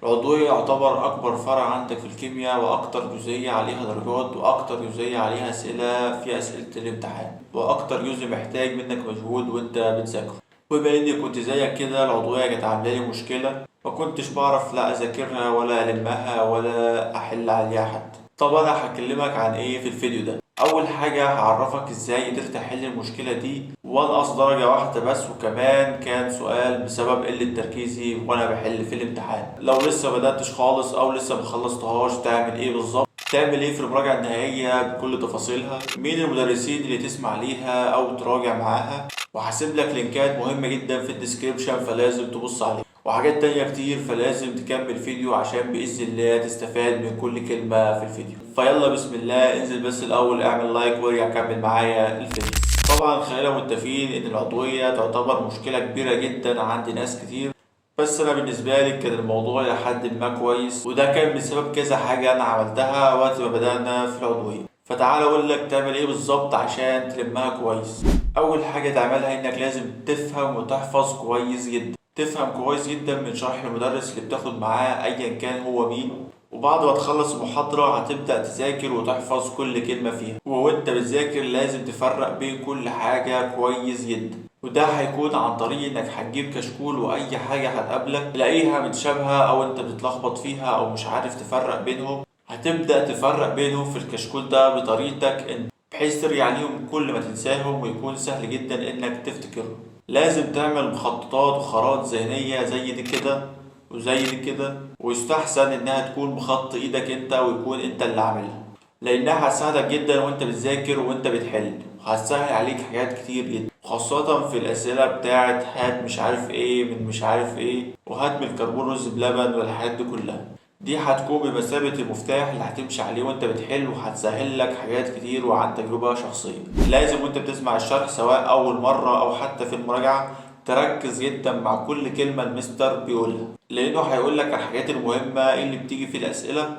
العضوية يعتبر أكبر فرع عندك في الكيمياء، وأكتر جزئية عليها درجات، وأكتر جزئية عليها أسئلة في أسئلة الامتحان، وأكتر جزء محتاج منك مجهود وأنت بتذاكره. وبما إني كنت زيك كده، العضوية كانت عاملة لي مشكلة، مكنتش بعرف لا أذاكرها ولا ألمها ولا أحل عليها حتى. طب أنا هكلمك عن إيه في الفيديو ده؟ أول حاجة هعرفك إزاي قدرت أحل المشكلة دي وأنقص درجة واحدة بس، وكمان كان سؤال بسبب قلة تركيزي وأنا بحل في الامتحان. لو لسه مبدأتش خالص أو لسه مخلصتهاش، تعمل إيه بالظبط؟ تعمل إيه في المراجعة النهائية بكل تفاصيلها؟ مين المدرسين اللي تسمع ليها أو تراجع معاها؟ وهسيب لك لينكات مهمة جدا في الديسكريبشن، فلازم تبص عليها، وحاجات تانية كتير، فلازم تكمل فيديو عشان بإذن الله تستفاد من كل كلمة في الفيديو. فيلا بسم الله، انزل بس الأول اعمل لايك وارجع كمل معايا الفيديو. طبعا خلينا متفقين إن العضوية تعتبر مشكلة كبيرة جدا عند ناس كتير، بس أنا بالنسبة لي كان الموضوع لحد ما كويس، وده كان بسبب كذا حاجة أنا عملتها وقت ما بدأنا في العضوية. فتعال أقول لك تعمل إيه بالظبط عشان تلمها كويس. أول حاجة تعملها إنك لازم تفهم وتحفظ كويس جدا. تفهم كويس جدا من شرح المدرس اللي بتاخد معاه أيا كان هو مين، وبعد ما تخلص المحاضرة هتبدأ تذاكر وتحفظ كل كلمة فيها. وانت بتذاكر لازم تفرق بين كل حاجة كويس جدا، وده هيكون عن طريق انك هتجيب كشكول، واي حاجة هتقابلك تلاقيها متشابهة او انت بتتلخبط فيها او مش عارف تفرق بينهم، هتبدأ تفرق بينهم في الكشكول ده بطريقتك انت، بحيث ترجع ليهم كل ما تنساهم ويكون سهل جدا انك تفتكرهم. لازم تعمل مخططات وخرائط ذهنية زي دي كده وزي دي كده، ويستحسن انها تكون بخط ايدك انت ويكون انت اللي عاملها، لانها هتساعدك جدا وانت بتذاكر وانت بتحل، وهتسهل عليك حاجات كتير جدا، خاصة في الاسئلة بتاعت هات مش عارف ايه من مش عارف ايه، وهات من الكربون رز بلبن والحاجات دي كلها. دي هتكون بمثابة المفتاح اللي هتمشي عليه وانت بتحل، وهتسهل لك حاجات كتير وعن تجربة شخصية. لازم وانت بتسمع الشرح سواء أول مرة أو حتى في المراجعة تركز جدا مع كل كلمة المستر بيقولها، لأنه هيقولك الحاجات المهمة اللي بتيجي في الأسئلة،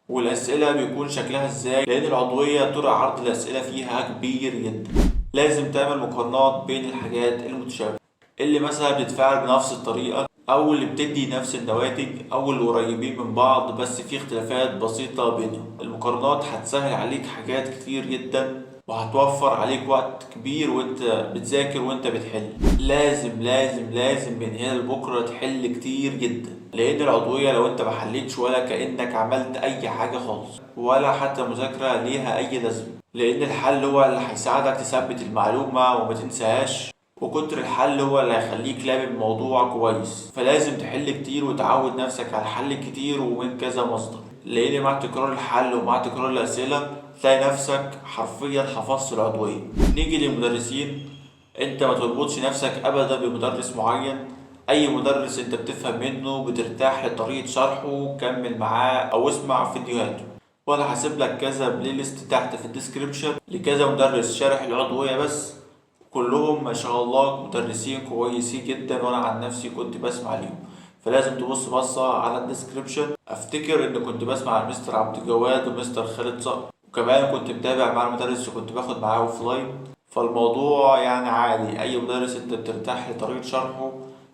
والأسئلة بيكون شكلها ازاي، لأن العضوية طرق عرض الأسئلة فيها كبير جدا. لازم تعمل مقارنات بين الحاجات المتشابهة، اللي مثلا بتتفاعل بنفس الطريقة أو اللي بتدي نفس النواتج أو اللي قريبين من بعض بس في اختلافات بسيطة بينهم. المقارنات هتسهل عليك حاجات كتير جدا، وهتوفر عليك وقت كبير وانت بتذاكر وانت بتحل. لازم من هنا لبكرة تحل كتير جدا، لأن العضوية لو انت محلتش ولا كأنك عملت أي حاجة خالص، ولا حتى مذاكرة ليها أي لازمة، لأن الحل هو اللي هيساعدك تثبت المعلومة وما تنساهاش، وكتر الحل هو اللي هيخليك لامم الموضوع كويس. فلازم تحل كتير وتعود نفسك على الحل كتير ومن كذا مصدر، لأن مع تكرار الحل ومع تكرار الأسئلة تلاقي نفسك حرفيا حفظت العضوية. نيجي للمدرسين، انت ما تربطش نفسك ابدا بمدرس معين. اي مدرس انت بتفهم منه بترتاح لطريقة شرحه كمل معاه او اسمع فيديوهاته، وانا هسيب لك كذا بلاي ليست تحت في الديسكريبشن لكذا مدرس شارح العضوية، بس كلهم ما شاء الله مدرسين كويسين جدا، وانا عن نفسي كنت بسمع ليهم. فلازم تبص بصة على الديسكريبشن. افتكر ان كنت بسمع مستر عبد الجواد ومستر خالد صقر، وكمان كنت متابع مع المدرس وكنت باخد معاه اوف لاين. فالموضوع يعني عادي، اي مدرس انت بترتاح لطريقة شرحه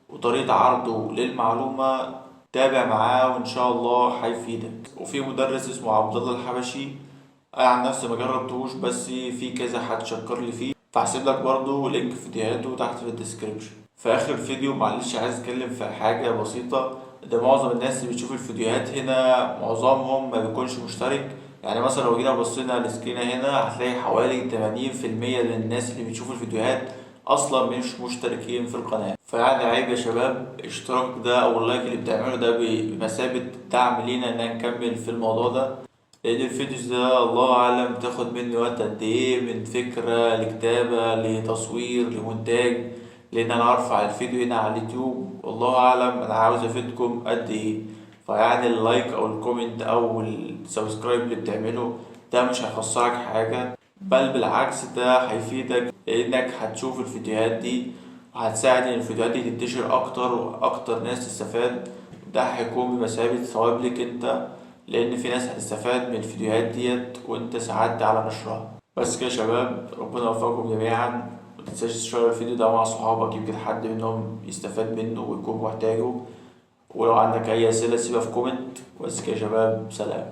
وطريقة عرضه للمعلومة تابع معاه وان شاء الله هيفيدك. وفي مدرس اسمه عبد الله الحبشي، انا عن نفسي ما جربتهوش بس في كذا حد شكر لي فيه، فهسيب لك برضو لينك فيديوهاته تحت في الديسكريبشن. في اخر فيديو معلش عايز اتكلم في حاجة بسيطة. ده معظم الناس اللي بتشوف الفيديوهات هنا معظمهم ما بيكونش مشترك. يعني مثلا لو جينا بصينا للسكرين هنا هتلاقي حوالي 80% للناس اللي بتشوف الفيديوهات اصلا مش مشتركين في القناة. فيعني عيب يا شباب، اشتراك ده او اللايك اللي بتعمله ده بمثابة دعم لينا ان نكمل في الموضوع ده، لأن الفيديوز ده الله أعلم تاخد مني وقت قد إيه، من فكرة لكتابة لتصوير لمونتاج، لأن أنا أرفع الفيديو هنا على اليوتيوب والله أعلم أنا عاوز أفيدكم قد إيه. فيعني اللايك أو الكومنت أو السبسكرايب اللي بتعمله ده مش هيخسرك حاجة، بل بالعكس ده هيفيدك، لأنك هتشوف الفيديوهات دي وهتساعد إن الفيديوهات دي تنتشر أكتر وأكتر ناس تستفاد. ده هيكون بمثابة ثواب ليك أنت، لان في ناس هتستفاد من الفيديوهات ديت وانت ساعدت على نشرها. بس كده يا شباب، ربنا يوفقكم جميعا. متنساش تشير الفيديو ده مع صحابك، يمكن حد منهم يستفاد منه ويكون محتاجه. ولو عندك اي اسئلة سيبها في كومنت. بس كده يا شباب، سلام.